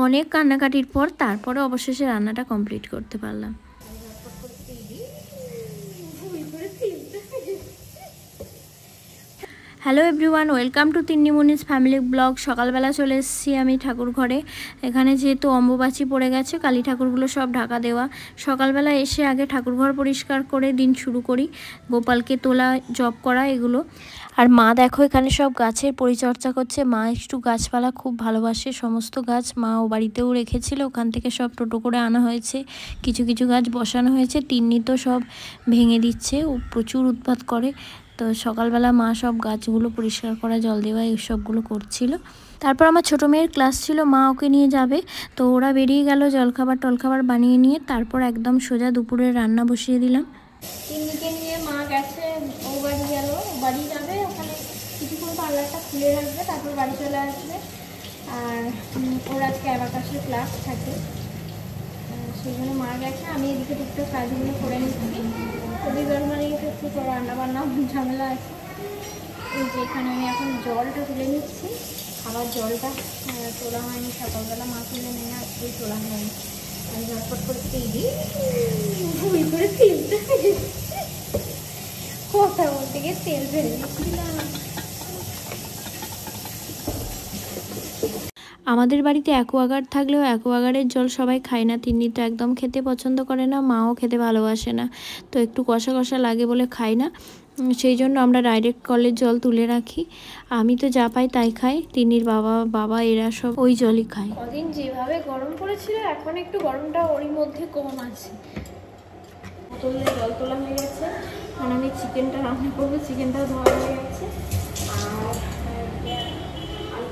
অনেক কান্নাকাটির পর তারপরে অবশেষে রান্নাটা কমপ্লিট করতে পারলাম। Hello everyone, welcome to Tinnimoni's family blog. সকালবেলা চলে এসেছি আমি ঠাকুর ঘরে। এখানে যেহেতু অম্বুবাচী পড়ে গেছে, কালী ঠাকুরগুলো সব ঢাকা দেওয়া। সকালবেলা এসে আগে ঠাকুরঘর পরিষ্কার করে দিন শুরু করি, গোপালকে তোলা, জপ করা এগুলো। আর মা দেখো এখানে সব গাছের পরিচর্যা করছে। মা একটু গাছপালা খুব ভালোবাসে, সমস্ত গাছ মা ও বাড়িতেও রেখেছিল, ওখান থেকে সব টোটো করে আনা হয়েছে। কিছু কিছু গাছ বসানো হয়েছে, তিন্নি তো সব ভেঙে দিচ্ছে, ও প্রচুর উৎপাত করে। তো সকালবেলা মা সব গাছগুলো পরিষ্কার করা, জল দেওয়া এইসবগুলো করছিল। তারপর আমার ছোটো মেয়ের ক্লাস ছিল, মা ওকে নিয়ে যাবে, তো ওরা বেরিয়ে গেল জলখাবার টলখাবার বানিয়ে নিয়ে। তারপর একদম সোজা দুপুরের রান্না বসিয়ে দিলাম। তিন্নিকে নিয়ে মা গেছে, ও বাড়ি গেল, বাড়ি যাবে, ওখানে কিছুক্ষণ পার্লারটা খুলে রাখবে, তারপর বাড়ি চলে আসবে। আর ওর আজকে অ্যাবাকাসের ক্লাস থাকে, সেই জন্য মা গেছে। আমি এদিকে টুকটাক কাজগুলো করে নিচ্ছি। রবিবার মানে একটু রান্না বান্না ঝামেলা আছে। এই যে এখানে আমি এখন জলটা তুলে নিচ্ছি, আবার জলটা তোলা হয়নি, সকালবেলা মা তুলে নিয়ে আজকেই তোলা হয়নি। আমি ঝটপট করে তেল ভুল করে তেলটা কথা বলতে গিয়ে তেল ফেলে দিচ্ছিলাম। আমাদের বাড়িতে অ্যাকোয়াগার্ড থাকলেও অ্যাকোয়াগার্ডের জল সবাই খায় না। তিন্নি তো একদম খেতে পছন্দ করে না, মাও খেতে ভালোবাসে না, তো একটু কষা কষা লাগে বলে খাই না। সেই জন্য আমরা ডাইরেক্ট কলের জল তুলে রাখি। আমি তো যা পাই তাই খাই, তিন্নির বাবা এরা সব ওই জলই খায়। কদিন যেভাবে গরম পড়েছিল, এখন একটু গরমটা ওরই মধ্যে কম আছে। বোতলে জল তোলা হয়ে গেছে, কারণ আমি চিকেনটা রান্না করবো, চিকেনটাও ধোয়া হয়ে গেছে, আর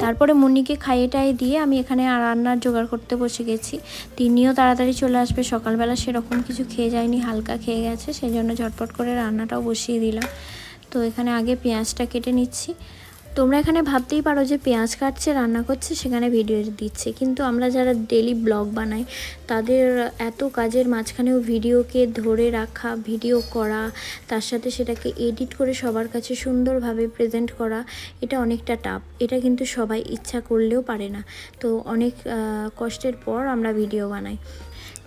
তারপরে মুন্নিকে খাইয়েটাই দিয়ে আমি এখানে রান্নার জোগাড় করতে বসে গেছি। তিনিও তাড়াতাড়ি চলে আসবে, সকালবেলা সেরকম কিছু খেয়ে যায়নি, হালকা খেয়ে গেছে, সেই জন্য ঝটপট করে রান্নাটাও বসিয়ে দিলাম। তো এখানে আগে পেঁয়াজটা কেটে নিচ্ছি। তোমরা এখানে ভাবতেই পারো যে পেঁয়াজ কাটছে রান্না করছে, সেখানে ভিডিও দিচ্ছে, কিন্তু আমরা যারা ডেলি ব্লগ বানাই তাদের এত কাজের মাঝখানেও ভিডিওকে ধরে রাখা, ভিডিও করা, তার সাথে সেটাকে এডিট করে সবার কাছে সুন্দরভাবে প্রেজেন্ট করা, এটা অনেকটা টাফ। এটা কিন্তু সবাই ইচ্ছা করলেও পারে না। তো অনেক কষ্টের পর আমরা ভিডিও বানাই।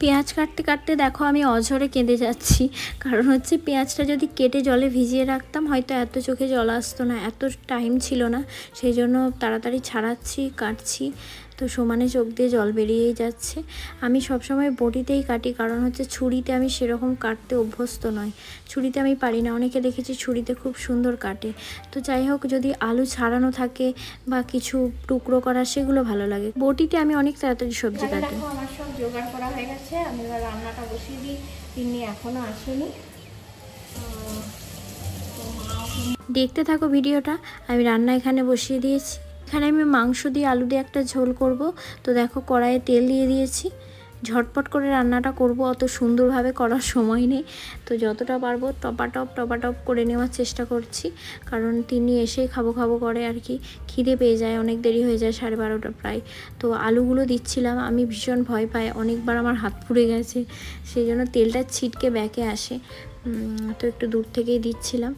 পেঁয়াজ কাটতে কাটতে দেখো আমি অঝরে কেঁদে যাচ্ছি, কারণ হচ্ছে পেঁয়াজটা যদি কেটে জলে ভিজিয়ে রাখতাম হয়তো এত চোখে জল আসতো না, এত টাইম ছিল না, সেই জন্য তাড়াতাড়ি ছাড়াচ্ছি, কাটছি, তো সমানে চোখ দিয়ে জল বেরিয়েই যাচ্ছে। আমি সবসময় বটিতেই কাটি, কারণ হচ্ছে ছুরিতে আমি সেরকম কাটতে অভ্যস্ত নয়, ছুরিতে আমি পারি না। অনেকে দেখেছি ছুরিতে খুব সুন্দর কাটে। তো যাই হোক, যদি আলু ছাড়ানো থাকে বা কিছু টুকরো করা, সেগুলো ভালো লাগে। বটিতে আমি অনেক তাড়াতাড়ি সবজি কাটি। আমার সব জোগাড় করা হয়ে গেছে, আমি এবার রান্নাটা বসিয়ে দিই। তিনি এখনও আসেনি, দেখতে থাকো ভিডিওটা। আমি রান্না এখানে বসিয়ে দিয়েছি। এখানে আমি মাংস দিয়ে আলু দিয়ে একটা ঝোল করব। তো দেখো কড়াইয়ে তেল দিয়ে দিয়েছি, ঝটপট করে রান্নাটা করব, অত সুন্দরভাবে করার সময় নেই। তো যতটা পারবো টপাটপ করে নেওয়ার চেষ্টা করছি, কারণ তিনি এসেই খাবো খাবো করে আর কি, খিদে পেয়ে যায়, অনেক দেরি হয়ে যায়, 12:30 প্রায়। তো আলুগুলো দিচ্ছিলাম, আমি ভীষণ ভয় পাই, অনেকবার আমার হাত পুড়ে গেছে, সেই জন্য তেলটা ছিটকে ব্যাকে আসে, তো একটু দূর থেকেই দিচ্ছিলাম।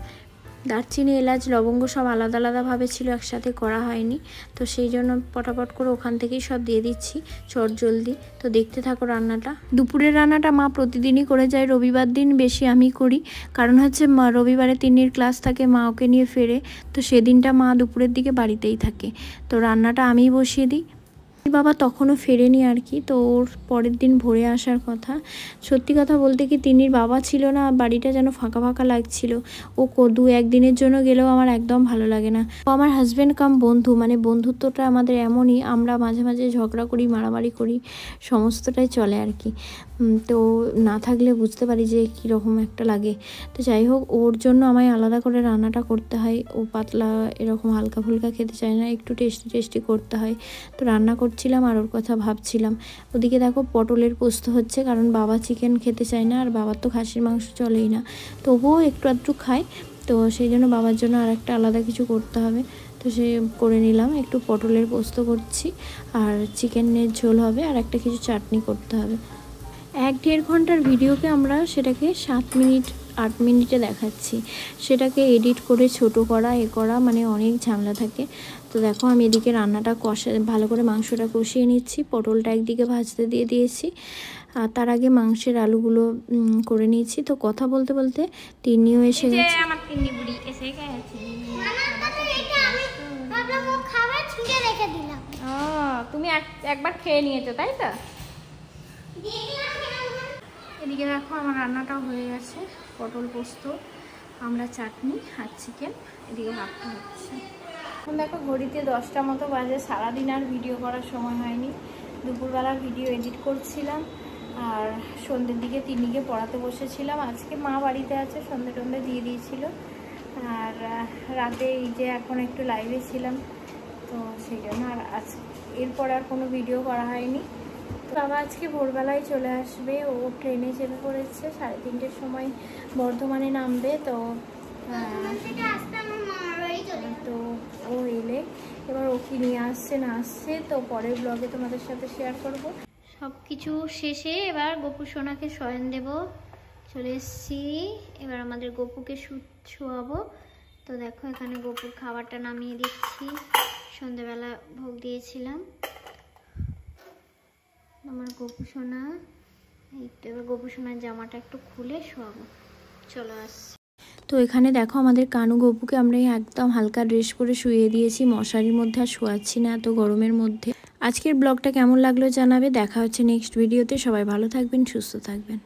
দারচিনি, এলাচ, লবঙ্গ সব আলাদা আলাদাভাবে ছিল, একসাথে করা হয়নি, তো সেই জন্য পটাপট করে ওখান থেকেই সব দিয়ে দিচ্ছি চটজলদি। তো দেখতে থাকো রান্নাটা। দুপুরের রান্নাটা মা প্রতিদিনই করে যায়, রবিবার দিন বেশি আমি করি, কারণ হচ্ছে রবিবারে তিন্নির ক্লাস থাকে, মা ওকে নিয়ে ফেরে, তো সেদিনটা মা দুপুরের দিকে বাড়িতেই থাকে, তো রান্নাটা আমিই বসিয়ে দিই। বাবা তখনও ফেরেনি আর কি, তো ওর পরের দিন ভোরে আসার কথা। সত্যি কথা বলতে কি, তিন্নির বাবা ছিল না, বাড়িটা যেন ফাঁকা ফাঁকা লাগছিল। ও 2-1 দিনের জন্য গেলেও আমার একদম ভালো লাগে না। ও আমার হাজব্যান্ড কাম বন্ধু, মানে বন্ধুত্বটা আমাদের এমনই, আমরা মাঝে মাঝে ঝগড়া করি, মারামারি করি, সমস্তটাই চলে আর কি। তো না থাকলে বুঝতে পারি যে কীরকম একটা লাগে। তো যাই হোক, ওর জন্য আমায় আলাদা করে রান্নাটা করতে হয়। ও পাতলা এরকম হালকা ফুলকা খেতে চায় না, একটু টেস্টি করতে হয়। তো রান্না করছিলাম আর ওর কথা ভাবছিলাম। ওদিকে দেখো পটলের পোস্ত হচ্ছে, কারণ বাবা চিকেন খেতে চায় না, আর বাবার তো খাসির মাংস চলেই না, তবুও একটু আধটু খায়, তো সেই জন্য বাবার জন্য আর একটা আলাদা কিছু করতে হবে। তো সে করে নিলাম, একটু পটলের পোস্ত করছি, আর চিকেনের ঝোল হবে, আর একটা কিছু চাটনি করতে হবে। 1-1.5 ঘন্টার ভিডিওকে আমরা সেটাকে 7 মিনিট 8 মিনিটে দেখাচ্ছি। সেটাকে এডিট করে ছোট করা করা মানে অনেক ঝামেলা থাকে। তো দেখো আমি এদিকে রান্নাটা ভালো করে মাংসটা কষিয়ে নিচ্ছি। পটলটা একদিকে ভাজতে দিয়ে দিয়েছি, আর তার আগে মাংসের আলুগুলো করে নিয়েছি। তো কথা বলতে বলতে তিন্নিও এসে গেছে। আমার তিন্নি বুড়ি এসে গেছে। তুমি একবার খেয়ে নিয়েছো তাই তো? এদিকে দেখো আমার রান্নাটাও হয়ে গেছে। পটল পোস্ত, আমরা চাটনি আর চিকেন, এদিকে ভাতটা হচ্ছে। এখন দেখো ঘড়িতে 10টা মতো বাজে। সারাদিন আর ভিডিও করার সময় হয়নি। দুপুরবেলা ভিডিও এডিট করছিলাম, আর সন্ধ্যের দিকে তিন্নিকে পড়াতে বসেছিলাম। আজকে মা বাড়িতে আছে, সন্ধ্যে টন্ধে দিয়ে দিয়েছিল। আর রাতে এই যে এখন একটু লাইভে ছিলাম, তো সেই জন্য আর এরপর আর কোনো ভিডিও করা হয়নি। তো বাবা আজকে ভোরবেলায় চলে আসবে। ও ট্রেনে চেপে পড়েছে, 3:30টার সময় বর্ধমানে নামবে। তো তো ও এলে এবার ও কি নিয়ে আসছে না আসছে তো পরের ব্লগে তোমাদের সাথে শেয়ার করব। সব কিছু শেষে এবার গপু সোনাকে শয়ন দেব। চলে এসছি, এবার আমাদের গপুকে শোয়াবো। তো দেখো এখানে গপুর খাবারটা নামিয়ে দিচ্ছি। সন্ধ্যেবেলা ভোগ দিয়েছিলাম। আমার গপু সোনা একটু, এবার গপু সোনার জামাটা একটু খুলে শোয়াবো। চলো আসছি। তো এখানে দেখো আমাদের কানু গপুকে আমরা একদম হালকা ড্রেস করে শুইয়ে দিয়েছি। মশারির মধ্যে আর শোয়াচ্ছি না এত গরমের মধ্যে। আজকের ব্লগটা কেমন লাগলো জানাবে। দেখা হচ্ছে নেক্সট ভিডিওতে। সবাই ভালো থাকবেন, সুস্থ থাকবেন।